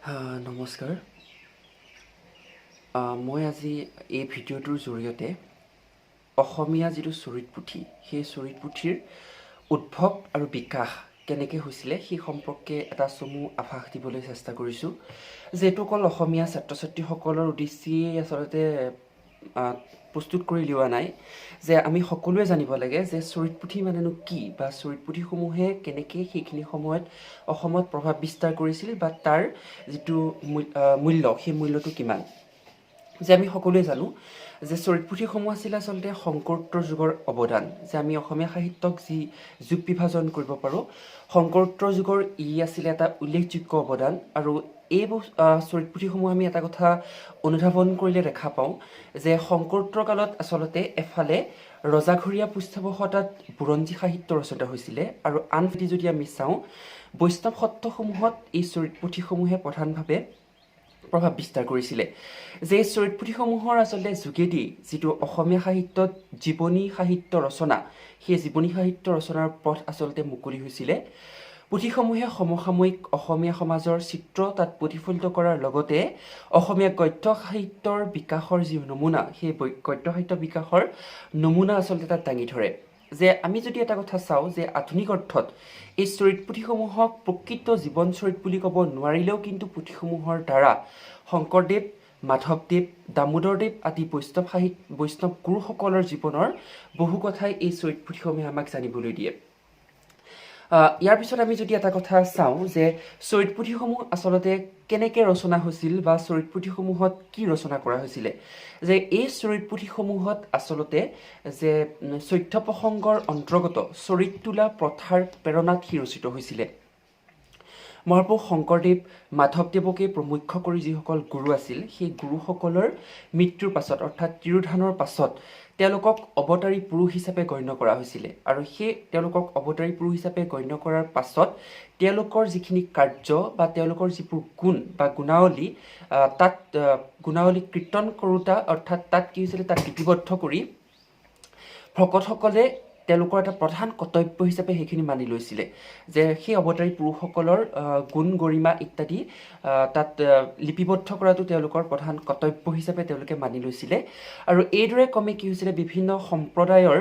নমস্কাৰ। মই আজি এই ভিডিঅ'টোৰ জৰিয়তে অসমীয়া যিটো চৰিত পুথি, সেই চৰিত পুথিৰ উদ্ভৱ আৰু বিকাশ কেনেকৈ হৈছিলে সেই সম্পৰ্কে এটা চমু আভাস দিবলৈ চেষ্টা কৰিছোঁ। যিহেতু অকল অসমীয়া ছাত্ৰ ছাত্ৰীসকলৰ উদ্দেশ্যেই আচলতে প্ৰস্তুত কৰি লোৱা নাই, যে আমি সকলোৱে জানিব লাগে যে চৰিত পুথি মানেনো কি, বা চৰিত পুথিসমূহে কেনেকৈ সেইখিনি সময়ত অসমত প্ৰভাৱ বিস্তাৰ কৰিছিল, বা তাৰ যিটো মূল্য, সেই মূল্যটো কিমান। যে আমি সকলোৱে জানো যে চৰিত পুথিসমূহ আছিলে আচলতে শংকৰোত্তৰ যুগৰ অৱদান। যে আমি অসমীয়া সাহিত্যক যি যুগ বিভাজন কৰিব পাৰোঁ, শংকৰোত্তৰ যুগৰ ই আছিলে এটা উল্লেখযোগ্য অৱদান। আৰু এই চৰিত পুথিসমূহ আমি এটা কথা অনুধাৱন কৰিলে দেখা পাওঁ যে শংকৰোত্তৰ কালত আচলতে এফালে ৰজাঘৰীয়া পৃষ্ঠপোষকতাত বুৰঞ্জী সাহিত্য ৰচনা হৈছিলে, আৰু আনফালে যদি আমি চাওঁ বৈষ্ণৱ সত্ৰসমূহত এই চৰিত পুথিসমূহে প্ৰধানভাৱে প্ৰভাৱ বিস্তাৰ কৰিছিলে। যে এই চৰিত পুথিসমূহৰ আচলতে যোগেদি যিটো অসমীয়া সাহিত্যত জীৱনী সাহিত্য ৰচনা, সেই জীৱনী সাহিত্য ৰচনাৰ পথ আচলতে মুকলি হৈছিলে। পুথিসমূহে সমসাময়িক অসমীয়া সমাজৰ চিত্ৰ তাত প্ৰতিফলিত কৰাৰ লগতে অসমীয়া গদ্য সাহিত্যৰ বিকাশৰ যি নমুনা, সেই গদ্য সাহিত্য বিকাশৰ নমুনা আচলতে তাত দাঙি ধৰে। যে আমি যদি এটা কথা চাওঁ যে আধুনিক অৰ্থত এই চৰিত পুথিসমূহক প্ৰকৃত জীৱন চৰিত বুলি ক'ব নোৱাৰিলেও কিন্তু পুথিসমূহৰ দ্বাৰা শংকৰদেৱ, মাধৱদেৱ, দামোদৰদেৱ আদি বৈষ্ণৱ গুৰুসকলৰ জীৱনৰ বহু কথাই এই চৰিত পুথিসমূহে আমাক জানিবলৈ দিয়ে। ইয়াৰ পিছত আমি যদি এটা কথা চাওঁ যে চৰিত পুথিসমূহ আচলতে কেনেকৈ ৰচনা হৈছিল, বা চৰিত পুথিসমূহত কি ৰচনা কৰা হৈছিলে। যে এই চৰিত পুথিসমূহত আচলতে যে চৈধ্য প্ৰসংগৰ অন্তৰ্গত চৰিত তোলা প্ৰথাৰ প্ৰেৰণাত সি ৰচিত হৈছিলে। মহাপুৰুষ শংকৰদেৱ, মাধৱদেৱকে প্ৰমুখ্য কৰি যিসকল গুৰু আছিল, সেই গুৰুসকলৰ মৃত্যুৰ পাছত অৰ্থাৎ তিৰোধানৰ পাছত তেওঁলোকক অৱতাৰী পুৰুষ হিচাপে গণ্য কৰা হৈছিলে। আৰু সেই তেওঁলোকক অৱতাৰী পুৰুষ হিচাপে গণ্য কৰাৰ পাছত তেওঁলোকৰ যিখিনি কাৰ্য বা তেওঁলোকৰ যিবোৰ গুণ বা গুণাৱলী, তাত গুণাৱলী কীৰ্তন কৰোঁতা, অৰ্থাৎ তাত কি হৈছিলে, তাত লিপিবদ্ধ কৰি ভকতসকলে তেওঁলোকৰ এটা প্ৰধান কৰ্তব্য হিচাপে সেইখিনি মানি লৈছিলে। যে সেই অৱতাৰী পুৰুষসকলৰ গুণ গৰিমা ইত্যাদি তাত লিপিবদ্ধ কৰাটো তেওঁলোকৰ প্ৰধান কৰ্তব্য হিচাপে তেওঁলোকে মানি লৈছিলে। আৰু এইদৰে ক্ৰমে কি হৈছিলে, বিভিন্ন সম্প্ৰদায়ৰ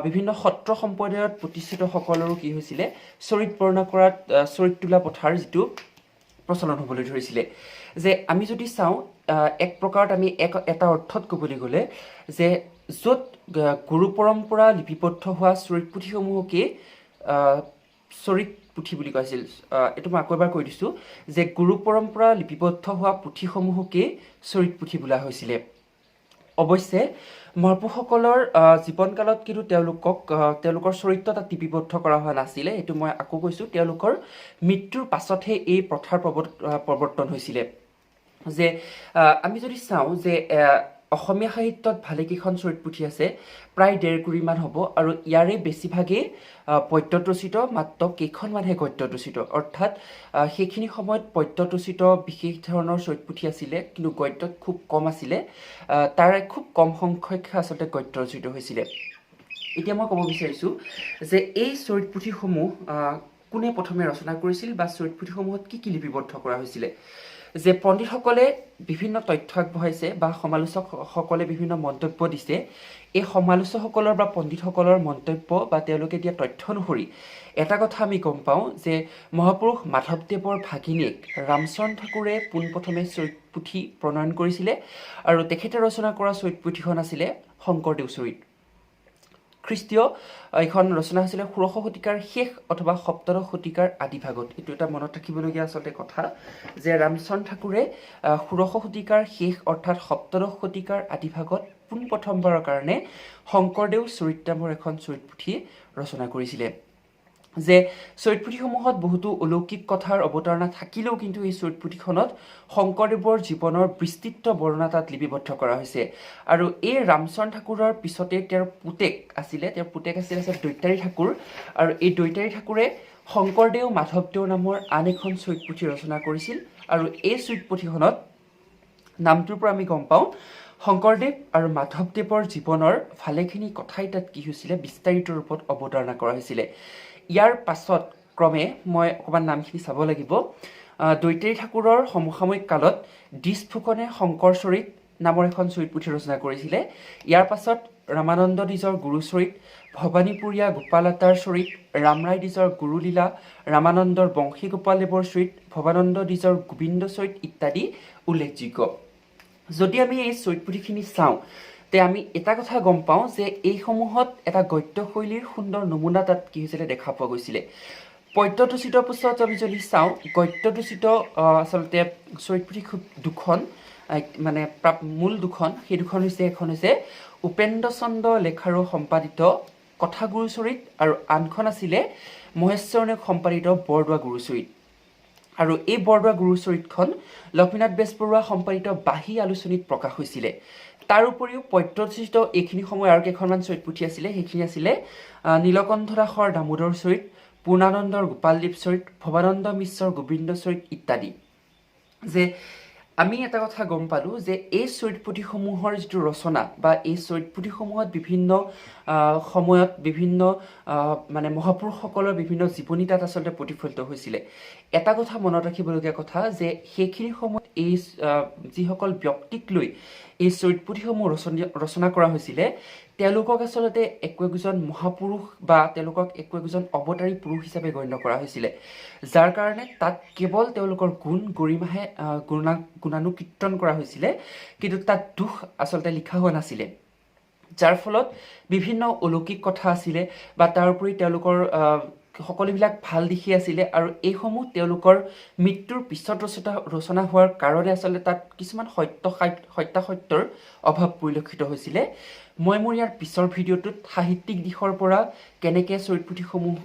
বিভিন্ন সত্ৰ সম্প্ৰদায়ত প্ৰতিষ্ঠিতসকলৰো কি হৈছিলে, চৰিত বৰ্ণনা কৰাত চৰিত তোলা প্ৰথাৰ যিটো প্ৰচলন হ'বলৈ ধৰিছিলে। যে আমি যদি চাওঁ এক প্ৰকাৰত আমি এটা অৰ্থত ক'বলৈ গ'লে যে য'ত গুৰু পৰম্পৰা লিপিবদ্ধ হোৱা চৰিত পুথিসমূহকে চৰিত পুথি বুলি কোৱা হৈছিল। এইটো মই আকৌ এবাৰ কৈ দিছোঁ যে গুৰু পৰম্পৰা লিপিবদ্ধ হোৱা পুথিসমূহকে চৰিত পুথি বোলা হৈছিলে। অৱশ্যে মহাপুৰুষসকলৰ জীৱনকালত কিন্তু তেওঁলোকৰ চৰিত্ৰ তাত লিপিবদ্ধ কৰা হোৱা নাছিলে। এইটো মই আকৌ কৈছোঁ, তেওঁলোকৰ মৃত্যুৰ পাছতহে এই প্ৰথাৰ প্ৰৱৰ্তন হৈছিলে। যে আমি যদি চাওঁ যে অসমীয়া সাহিত্যত ভালেকেইখন চৰিত পুথি আছে, প্ৰায় 1.5 মান হ'ব, আৰু ইয়াৰে বেছিভাগেই পদ্যত ৰচিত, মাত্ৰ কেইখনমানহে গদ্যত ৰচিত। অৰ্থাৎ সেইখিনি সময়ত পদ্যত ৰচিত বিশেষ ধৰণৰ চৰিত পুথি আছিলে, কিন্তু গদ্যত খুব কম আছিলে। তাৰে খুব কম সংখ্যকহে আচলতে গদ্য ৰচিত হৈছিলে। এতিয়া মই ক'ব বিচাৰিছোঁ যে এই চৰিত পুথিসমূহ কোনে প্ৰথমে ৰচনা কৰিছিল, বা চৰিত পুথিসমূহত কি কি লিপিবদ্ধ কৰা হৈছিলে। যে পণ্ডিতসকলে বিভিন্ন তথ্য আগবঢ়াইছে, বা সমালোচকসকলে বিভিন্ন মন্তব্য দিছে। এই সমালোচকসকলৰ বা পণ্ডিতসকলৰ মন্তব্য বা তেওঁলোকে দিয়া তথ্য অনুসৰি এটা কথা আমি গম পাওঁ যে মহাপুৰুষ মাধৱদেৱৰ ভাগিনীয়েক ৰামচৰণ ঠাকুৰে পোনপ্ৰথমে চৰিত পুথি প্ৰণয়ন কৰিছিলে, আৰু তেখেতে ৰচনা কৰা চৰিত পুথিখন আছিলে শংকৰদেৱ চৰিত। খ্ৰীষ্টীয় এইখন ৰচনা হৈছিলে 16শ শতিকাৰ শেষ অথবা 17শ শতিকাৰ আদি ভাগত। এইটো এটা মনত ৰাখিবলগীয়া আচলতে কথা যে ৰামচৰণ ঠাকুৰে 16শ শতিকাৰ শেষ অৰ্থাৎ 17শ শতিকাৰ আদি ভাগত পোনপ্ৰথমবাৰৰ কাৰণে শংকৰদেৱ চৰিত নামৰ এখন চৰিত পুথি ৰচনা কৰিছিলে। যে চৰিত পুথিসমূহত বহুতো অলৌকিক কথাৰ অৱতাৰণা থাকিলেও কিন্তু এই চৰিত পুথিখনত শংকৰদেৱৰ জীৱনৰ বিস্তৃত বৰ্ণনা তাত লিপিবদ্ধ কৰা হৈছে। আৰু এই ৰামচৰণ ঠাকুৰৰ পিছতে তেওঁৰ পুতেক আছিলে দৈতাৰী ঠাকুৰ, আৰু এই দৈতাৰী ঠাকুৰে শংকৰদেৱ মাধৱদেৱ নামৰ আন এখন চৰিত পুথি ৰচনা কৰিছিল। আৰু এই চৰিত পুথিখনত নামটোৰ পৰা আমি গম পাওঁ শংকৰদেৱ আৰু মাধৱদেৱৰ জীৱনৰ ভালেখিনি কথাই তাত কি হৈছিলে, বিস্তাৰিত ৰূপত অৱতাৰণা কৰা হৈছিলে। ইয়াৰ পাছত ক্ৰমে মই অকণমান নামখিনি চাব লাগিব। দৈতাৰী ঠাকুৰৰ সমসাময়িক কালত দিছ ফুকনে শংকৰ চৰিত নামৰ এখন চৰিত পুথি ৰচনা কৰিছিলে। ইয়াৰ পাছত ৰামানন্দ দ্বিজৰ গুৰুচৰিত, ভৱানীপুৰীয়া গোপালাতাৰ চৰিত, ৰামৰাই দ্বিজৰ গুৰুলীলা, ৰামানন্দৰ বংশী গোপালদেৱৰ চৰিত, ভৱানন্দ দ্বিজৰ গোবিন্দ চৰিত ইত্যাদি উল্লেখযোগ্য। যদি আমি এই চৰিত পুথিখিনি চাওঁ তে আমি এটা কথা গম পাওঁ যে এইসমূহত এটা গদ্যশৈলীৰ সুন্দৰ নমুনা তাত কি হৈছিলে দেখা পোৱা গৈছিলে। পদ্যদূষিত পিছত আমি যদি চাওঁ, গদ্যদূষিত আচলতে চৰিত পুথি খুব দুখন, মানে মূল দুখন। সেই দুখন হৈছে, এখন হৈছে উপেন্দ্ৰ চন্দ্ৰ লেখাৰু সম্পাদিত কথাগুৰু চৰিত আৰু আনখন আছিলে মহেশ্বৰ নেওগ সম্পাদিত বৰদোৱা গুৰুচৰিত। আৰু এই বৰদোৱা গুৰুচৰিতখন লক্ষ্মীনাথ বেজবৰুৱা সম্পাদিত বাঁহী আলোচনীত প্ৰকাশ হৈছিলে। তাৰ উপৰিও পদ্যদূষিত এইখিনি সময় আৰু কেইখনমান চৰিত পুথি আছিলে, সেইখিনি আছিলে নীলকণ্ঠ দাসৰ দামোদৰ চৰিত, পূৰ্ণানন্দৰ গোপালদ্বীপ চৰিত, ভৱানন্দ মিশ্ৰৰ গোবিন্দ চৰিত ইত্যাদি। যে আমি এটা কথা গম পালোঁ যে এই চৰিত পুথিসমূহৰ যিটো ৰচনা বা এই চৰিত পুথিসমূহত বিভিন্ন সময়ত বিভিন্ন মানে মহাপুৰুষসকলৰ বিভিন্ন জীৱনী তাত আচলতে প্ৰতিফলিত হৈছিলে। এটা কথা মনত ৰাখিবলগীয়া কথা যে সেইখিনি সময়ত এই যিসকল ব্যক্তিক লৈ এই চৰিত পুথিসমূহ ৰচনা কৰা হৈছিলে, তেওঁলোকক আচলতে একো একোজন মহাপুৰুষ বা তেওঁলোকক একো একোজন অৱতাৰী পুৰুষ হিচাপে গণ্য কৰা হৈছিলে, যাৰ কাৰণে তাত কেৱল তেওঁলোকৰ গুণ গৰিমাহে গুণানুকীৰ্তন কৰা হৈছিলে, কিন্তু তাত দুখ আচলতে লিখা হোৱা নাছিলে। যাৰ ফলত বিভিন্ন অলৌকিক কথা আছিলে বা তাৰ উপৰি তেওঁলোকৰ সকলোবিলাক ভাল দিশে আছিলে, আৰু এইসমূহ তেওঁলোকৰ মৃত্যুৰ পিছত ৰচনা হোৱাৰ কাৰণে আচলতে তাত কিছুমান সত্যাসত্যৰ অভাৱ পৰিলক্ষিত হৈছিলে। মই মোৰ ইয়াৰ পিছৰ ভিডিঅ'টোত সাহিত্যিক দিশৰ পৰা কেনেকৈ চৰিত পুথিসমূহ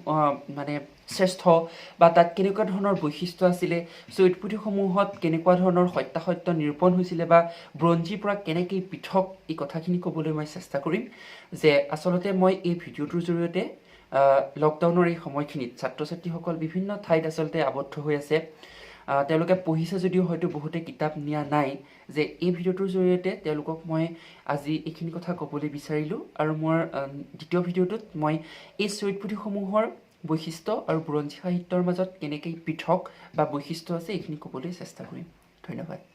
মানে শ্ৰেষ্ঠ বা তাত কেনেকুৱা ধৰণৰ বৈশিষ্ট্য আছিলে, চৰিত পুথিসমূহত কেনেকুৱা ধৰণৰ সত্যাসত্য নিৰূপণ হৈছিলে বা বুৰঞ্জীৰ পৰা কেনেকৈ পৃথক, এই কথাখিনি ক'বলৈ মই চেষ্টা কৰিম। যে আচলতে মই এই ভিডিঅ'টোৰ জৰিয়তে লকডাউনৰ এই সময়খিনিত ছাত্ৰ ছাত্ৰীসকল বিভিন্ন ঠাইত আচলতে আবদ্ধ হৈ আছে, তেওঁলোকে পঢ়িছে যদিও হয়তো বহুতে কিতাপ নিয়া নাই, যে এই ভিডিঅ'টোৰ জৰিয়তে তেওঁলোকক মই আজি এইখিনি কথা ক'বলৈ বিচাৰিলোঁ। আৰু মোৰ দ্বিতীয় ভিডিঅ'টোত মই এই চৰিত পুথিসমূহৰ বৈশিষ্ট্য আৰু বুৰঞ্জী সাহিত্যৰ মাজত কেনেকৈ পৃথক বা বৈশিষ্ট্য আছে এইখিনি ক'বলৈ চেষ্টা কৰিম। ধন্যবাদ।